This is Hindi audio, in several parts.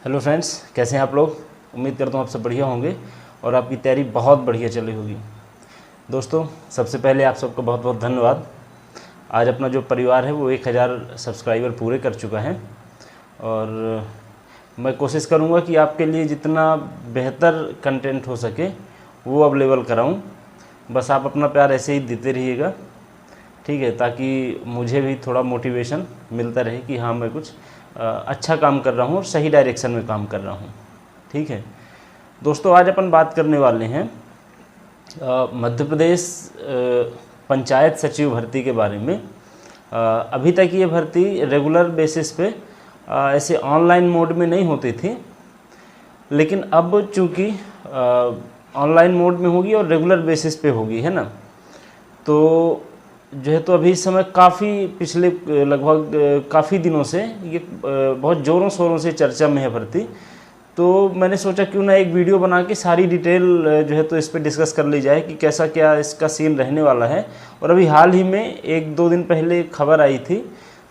हेलो फ्रेंड्स, कैसे हैं आप लोग। उम्मीद करता हूँ आप सब बढ़िया होंगे और आपकी तैयारी बहुत बढ़िया चल रही होगी। दोस्तों, सबसे पहले आप सबको बहुत बहुत धन्यवाद। आज अपना जो परिवार है वो 1000 सब्सक्राइबर पूरे कर चुका है और मैं कोशिश करूँगा कि आपके लिए जितना बेहतर कंटेंट हो सके वो अवेलेबल कराऊँ। बस आप अपना प्यार ऐसे ही देते रहिएगा, ठीक है, ताकि मुझे भी थोड़ा मोटिवेशन मिलता रहे कि हाँ, मैं कुछ अच्छा काम कर रहा हूँ और सही डायरेक्शन में काम कर रहा हूँ। ठीक है दोस्तों, आज अपन बात करने वाले हैं मध्य प्रदेश पंचायत सचिव भर्ती के बारे में। अभी तक ये भर्ती रेगुलर बेसिस पे ऐसे ऑनलाइन मोड में नहीं होती थी, लेकिन अब चूँकि ऑनलाइन मोड में होगी और रेगुलर बेसिस पे होगी, है ना। तो जो है तो अभी इस समय काफ़ी पिछले लगभग काफ़ी दिनों से ये बहुत ज़ोरों शोरों से चर्चा में है भर्ती। तो मैंने सोचा क्यों ना एक वीडियो बना के सारी डिटेल जो है तो इस पर डिस्कस कर ली जाए कि कैसा क्या इसका सीन रहने वाला है। और अभी हाल ही में 1-2 दिन पहले खबर आई थी,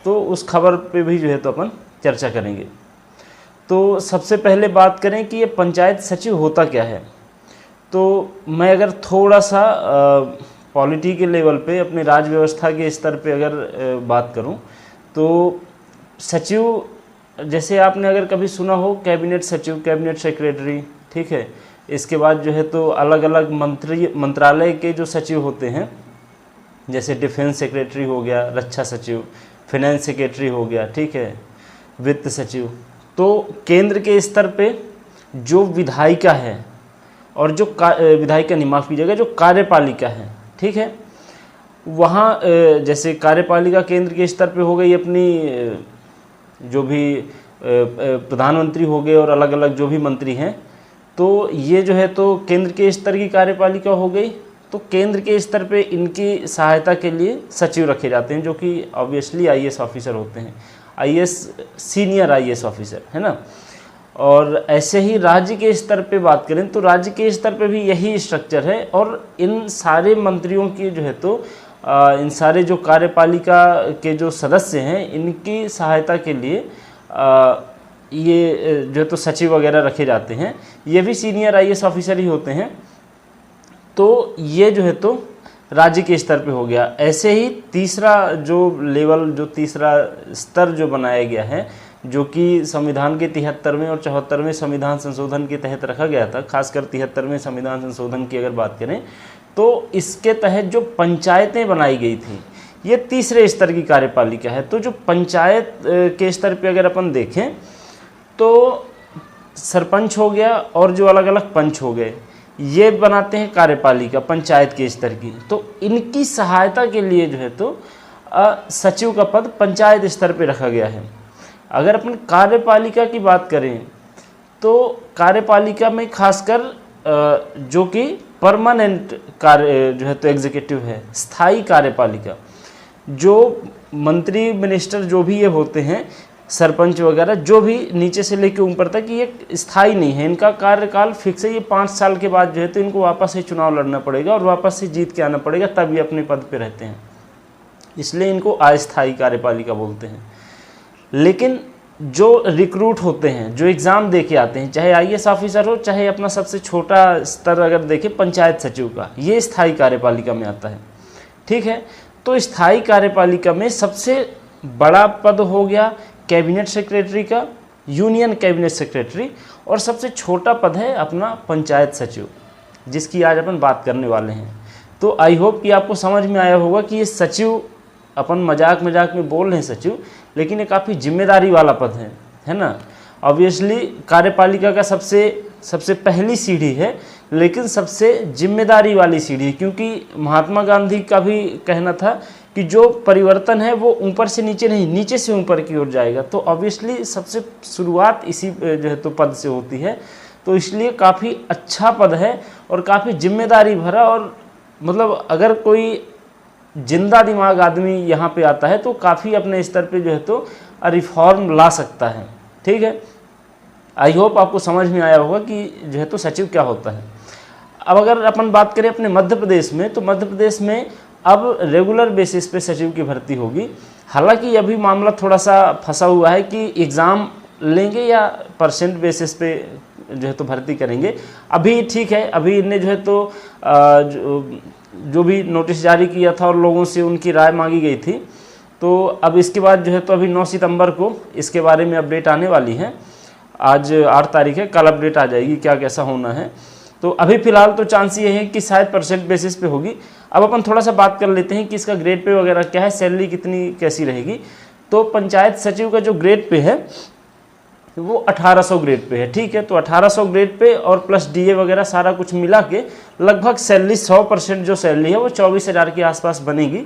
तो उस खबर पे भी जो है तो अपन चर्चा करेंगे। तो सबसे पहले बात करें कि ये पंचायत सचिव होता क्या है। तो मैं अगर थोड़ा सा पॉलिटी के लेवल पे, अपने राज्य व्यवस्था के स्तर पे अगर बात करूं, तो सचिव, जैसे आपने अगर कभी सुना हो कैबिनेट सचिव, कैबिनेट सेक्रेटरी, ठीक है। इसके बाद जो है तो अलग अलग मंत्रालय के जो सचिव होते हैं, जैसे डिफेंस सेक्रेटरी हो गया, रक्षा सचिव, फाइनेंस सेक्रेटरी हो गया, ठीक है, वित्त सचिव। तो केंद्र के स्तर पे जो विधायिका है और जो विधायिका नहीं, माफ़ कीजिएगा, जो कार्यपालिका है, ठीक है, वहाँ जैसे कार्यपालिका केंद्र के स्तर पे हो गई अपनी जो भी प्रधानमंत्री हो गए और अलग अलग जो भी मंत्री हैं, तो ये जो है तो केंद्र के स्तर की कार्यपालिका हो गई। तो केंद्र के स्तर पे इनकी सहायता के लिए सचिव रखे जाते हैं, जो कि ऑब्वियसली आईएएस ऑफिसर होते हैं, आईएएस, सीनियर आईएएस ऑफिसर, है ना। और ऐसे ही राज्य के स्तर पे बात करें तो राज्य के स्तर पे भी यही स्ट्रक्चर है। और इन सारे मंत्रियों की जो है तो इन सारे जो कार्यपालिका के जो सदस्य हैं, इनकी सहायता के लिए ये जो है तो सचिव वगैरह रखे जाते हैं। ये भी सीनियर आईएएस ऑफिसर ही होते हैं। तो ये जो है तो राज्य के स्तर पे हो गया। ऐसे ही तीसरा जो लेवल, जो तीसरा स्तर जो बनाया गया है, जो कि संविधान के 73वें और 74वें संविधान संशोधन के तहत रखा गया था, खासकर 73वें संविधान संशोधन की अगर बात करें, तो इसके तहत जो पंचायतें बनाई गई थी, ये तीसरे स्तर की कार्यपालिका है। तो जो पंचायत के स्तर पे अगर अपन देखें तो सरपंच हो गया और जो अलग अलग पंच हो गए, ये बनाते हैं कार्यपालिका पंचायत के स्तर की। तो इनकी सहायता के लिए जो है तो सचिव का पद पंचायत स्तर पे रखा गया है। अगर अपन कार्यपालिका की बात करें तो कार्यपालिका में खासकर जो कि परमानेंट कार्य जो है तो एग्जीक्यूटिव है, स्थायी कार्यपालिका, जो मंत्री मिनिस्टर जो भी ये होते हैं, सरपंच वगैरह, जो भी नीचे से लेकर ऊपर तक, ये स्थायी नहीं है, इनका कार्यकाल फिक्स है। ये 5 साल के बाद जो है तो इनको वापस से चुनाव लड़ना पड़ेगा और वापस से जीत के आना पड़ेगा, तब ये अपने पद पे रहते हैं, इसलिए इनको अस्थायी कार्यपालिका बोलते हैं। लेकिन जो रिक्रूट होते हैं, जो एग्ज़ाम दे के आते हैं, चाहे आईएएस ऑफिसर हो, चाहे अपना सबसे छोटा स्तर अगर देखें पंचायत सचिव का, ये स्थायी कार्यपालिका में आता है, ठीक है। तो स्थायी कार्यपालिका में सबसे बड़ा पद हो गया कैबिनेट सेक्रेटरी का, यूनियन कैबिनेट सेक्रेटरी, और सबसे छोटा पद है अपना पंचायत सचिव, जिसकी आज अपन बात करने वाले हैं। तो आई होप कि आपको समझ में आया होगा कि ये सचिव, अपन मजाक में बोल रहे हैं सचिव, लेकिन ये काफ़ी जिम्मेदारी वाला पद है ना। ऑब्वियसली कार्यपालिका का सबसे पहली सीढ़ी है, लेकिन सबसे जिम्मेदारी वाली सीढ़ी है, क्योंकि महात्मा गांधी का भी कहना था कि जो परिवर्तन है वो ऊपर से नीचे नहीं, नीचे से ऊपर की ओर जाएगा। तो ऑब्वियसली सबसे शुरुआत इसी जो है तो पद से होती है। तो इसलिए काफ़ी अच्छा पद है और काफ़ी जिम्मेदारी भरा, और मतलब अगर कोई जिंदा दिमाग आदमी यहाँ पे आता है तो काफ़ी अपने स्तर पे जो है तो रिफॉर्म ला सकता है, ठीक है। आई होप आपको समझ में आया होगा कि जो है तो सचिव क्या होता है। अब अगर अपन बात करें अपने मध्य प्रदेश में, तो मध्य प्रदेश में अब रेगुलर बेसिस पे सचिव की भर्ती होगी। हालांकि अभी मामला थोड़ा सा फंसा हुआ है कि एग्ज़ाम लेंगे या परसेंट बेसिस पे जो है तो भर्ती करेंगे। अभी ठीक है, अभी इनने जो है तो जो भी नोटिस जारी किया था और लोगों से उनकी राय मांगी गई थी, तो अब इसके बाद जो है तो अभी 9 सितंबर को इसके बारे में अपडेट आने वाली है। आज 8 तारीख है, कल अपडेट आ जाएगी क्या कैसा होना है। तो अभी फ़िलहाल तो चांस ये है कि शायद परसेंट बेसिस पे होगी। अब अपन थोड़ा सा बात कर लेते हैं कि इसका ग्रेड पे वगैरह क्या है, सैलरी कितनी कैसी रहेगी। तो पंचायत सचिव का जो ग्रेड पे है वो 1800 ग्रेड पे है, ठीक है। तो 1800 ग्रेड पे और प्लस डीए वगैरह सारा कुछ मिला के लगभग सैलरी 100% जो सैलरी है वो 24,000 के आसपास बनेगी।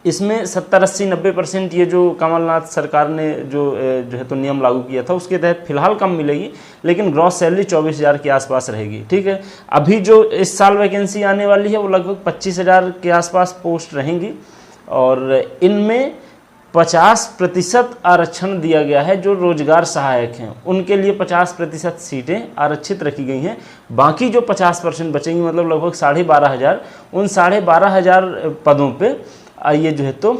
इसमें 70, 80, 90% ये जो कमलनाथ सरकार ने जो है तो नियम लागू किया था उसके तहत फिलहाल कम मिलेगी, लेकिन ग्रॉस सैलरी 24,000 के आसपास रहेगी, ठीक है। अभी जो इस साल वैकेंसी आने वाली है वो लगभग 25,000 के आसपास पोस्ट रहेंगी और इनमें 50% आरक्षण दिया गया है। जो रोजगार सहायक हैं उनके लिए 50% सीटें आरक्षित रखी गई हैं। बाकी जो 50% बचेंगी, मतलब लगभग 12,500, उन 12,500 पदों पे ये जो है तो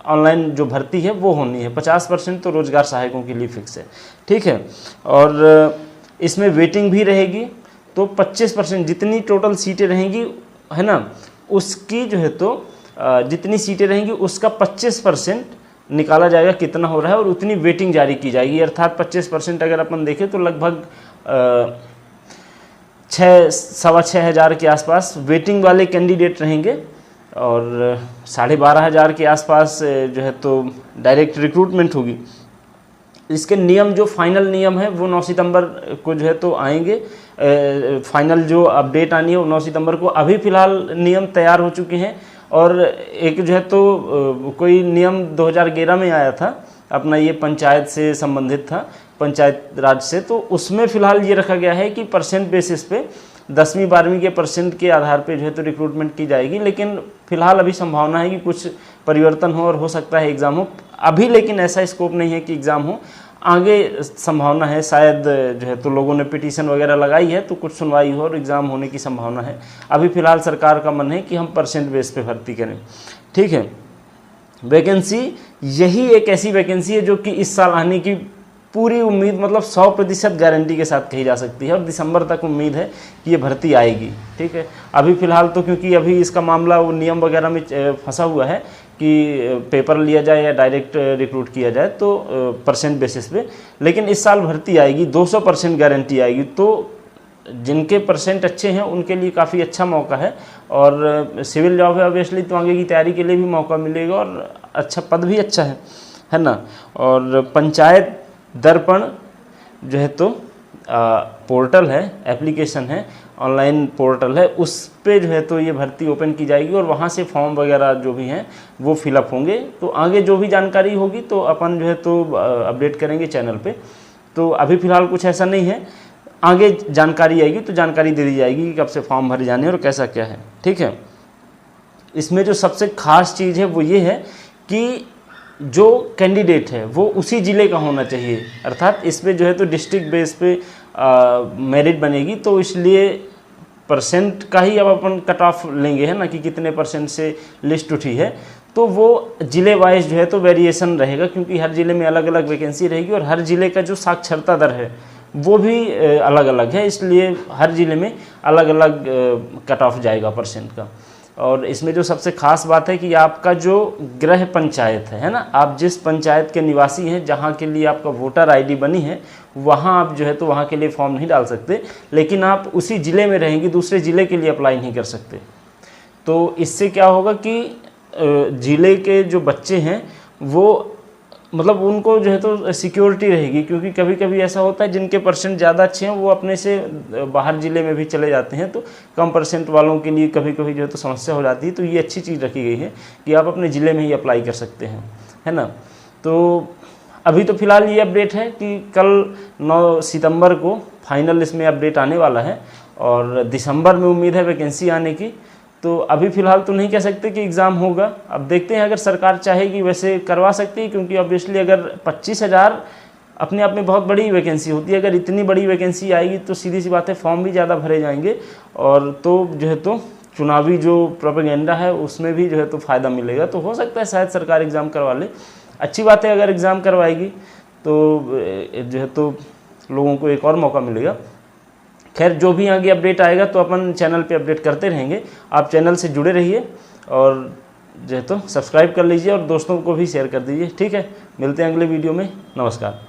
ऑनलाइन जो भर्ती है वो होनी है। 50% तो रोजगार सहायकों के लिए फिक्स है, ठीक है। और इसमें वेटिंग भी रहेगी, तो 25% जितनी टोटल सीटें रहेंगी है ना, उसकी जो है तो जितनी सीटें रहेंगी उसका 25% निकाला जाएगा कितना हो रहा है और उतनी वेटिंग जारी की जाएगी। अर्थात 25% अगर अपन देखें तो लगभग 6,000-6,2500 के आसपास वेटिंग वाले कैंडिडेट रहेंगे और 12,500 के आसपास जो है तो डायरेक्ट रिक्रूटमेंट होगी। इसके नियम जो फाइनल नियम है वो 9 सितंबर को जो है तो आएंगे। फाइनल जो अपडेट आनी है वो 9 सितंबर को। अभी फ़िलहाल नियम तैयार हो चुके हैं और एक जो है तो कोई नियम 2011 में आया था अपना, ये पंचायत से संबंधित था, पंचायत राज से। तो उसमें फ़िलहाल ये रखा गया है कि परसेंट बेसिस पे 10वीं 12वीं के परसेंट के आधार पे जो है तो रिक्रूटमेंट की जाएगी। लेकिन फ़िलहाल अभी संभावना है कि कुछ परिवर्तन हो और हो सकता है एग्ज़ाम हो अभी, लेकिन ऐसा स्कोप नहीं है कि एग्ज़ाम हो। आगे संभावना है, शायद जो है तो लोगों ने पिटीशन वगैरह लगाई है तो कुछ सुनवाई हो और एग्ज़ाम होने की संभावना है। अभी फ़िलहाल सरकार का मन है कि हम परसेंट बेस पे भर्ती करें, ठीक है। वैकेंसी यही एक ऐसी वैकेंसी है जो कि इस साल आने की पूरी उम्मीद, मतलब 100% गारंटी के साथ कही जा सकती है और दिसंबर तक उम्मीद है कि ये भर्ती आएगी, ठीक है। अभी फ़िलहाल तो क्योंकि अभी इसका मामला वो नियम वगैरह में फंसा हुआ है कि पेपर लिया जाए या डायरेक्ट रिक्रूट किया जाए तो परसेंट बेसिस पे, लेकिन इस साल भर्ती आएगी, 200% गारंटी आएगी। तो जिनके परसेंट अच्छे हैं उनके लिए काफ़ी अच्छा मौका है और सिविल जॉब है ऑब्वियसली, तो आगे की तैयारी के लिए भी मौका मिलेगा और अच्छा पद भी अच्छा है ना। और पंचायत दर्पण जो है तो पोर्टल है, एप्लीकेशन है, ऑनलाइन पोर्टल है, उस पे जो है तो ये भर्ती ओपन की जाएगी और वहाँ से फॉर्म वगैरह जो भी हैं वो फिलअप होंगे। तो आगे जो भी जानकारी होगी तो अपन जो है तो अपडेट करेंगे चैनल पे। तो अभी फ़िलहाल कुछ ऐसा नहीं है, आगे जानकारी आएगी तो जानकारी दे दी जाएगी कि कब से फॉर्म भरे जाने और कैसा क्या है, ठीक है। इसमें जो सबसे खास चीज़ है वो ये है कि जो कैंडिडेट है वो उसी ज़िले का होना चाहिए। अर्थात इस पे जो है तो डिस्ट्रिक्ट बेस पे मेरिट बनेगी, तो इसलिए परसेंट का ही अब अपन कट ऑफ लेंगे है ना कि कितने परसेंट से लिस्ट उठी है। तो वो ज़िले वाइज जो है तो वेरिएशन रहेगा, क्योंकि हर ज़िले में अलग अलग वैकेंसी रहेगी और हर ज़िले का जो साक्षरता दर है वो भी अलग अलग है, इसलिए हर ज़िले में अलग अलग कट ऑफ जाएगा परसेंट का। और इसमें जो सबसे खास बात है कि आपका जो गृह पंचायत है ना, आप जिस पंचायत के निवासी हैं, जहाँ के लिए आपका वोटर आईडी बनी है, वहाँ आप जो है तो वहाँ के लिए फॉर्म नहीं डाल सकते, लेकिन आप उसी ज़िले में रहेंगे, दूसरे ज़िले के लिए अप्लाई नहीं कर सकते। तो इससे क्या होगा कि ज़िले के जो बच्चे हैं वो मतलब उनको जो है तो सिक्योरिटी रहेगी, क्योंकि कभी कभी ऐसा होता है जिनके परसेंट ज़्यादा अच्छे हैं वो अपने से बाहर ज़िले में भी चले जाते हैं, तो कम परसेंट वालों के लिए कभी कभी जो है तो समस्या हो जाती है। तो ये अच्छी चीज़ रखी गई है कि आप अपने ज़िले में ही अप्लाई कर सकते हैं, है ना। तो अभी तो फ़िलहाल ये अपडेट है कि कल 9 सितंबर को फाइनल इसमें अपडेट आने वाला है और दिसंबर में उम्मीद है वैकेंसी आने की। तो अभी फ़िलहाल तो नहीं कह सकते कि एग्ज़ाम होगा, अब देखते हैं, अगर सरकार चाहेगी वैसे करवा सकती है, क्योंकि ऑब्वियसली अगर 25,000 अपने आप में बहुत बड़ी वैकेंसी होती है, अगर इतनी बड़ी वैकेंसी आएगी तो सीधी सी बात है फॉर्म भी ज़्यादा भरे जाएंगे और तो जो है तो चुनावी जो प्रोपेगेंडा है उसमें भी जो है तो फ़ायदा मिलेगा। तो हो सकता है शायद सरकार एग्ज़ाम करवा ले, अच्छी बात है अगर एग्ज़ाम करवाएगी तो जो है तो लोगों को एक और मौका मिलेगा। खैर जो भी आगे अपडेट आएगा तो अपन चैनल पे अपडेट करते रहेंगे। आप चैनल से जुड़े रहिए और जो है तो सब्सक्राइब कर लीजिए और दोस्तों को भी शेयर कर दीजिए। ठीक है, मिलते हैं अगले वीडियो में। नमस्कार।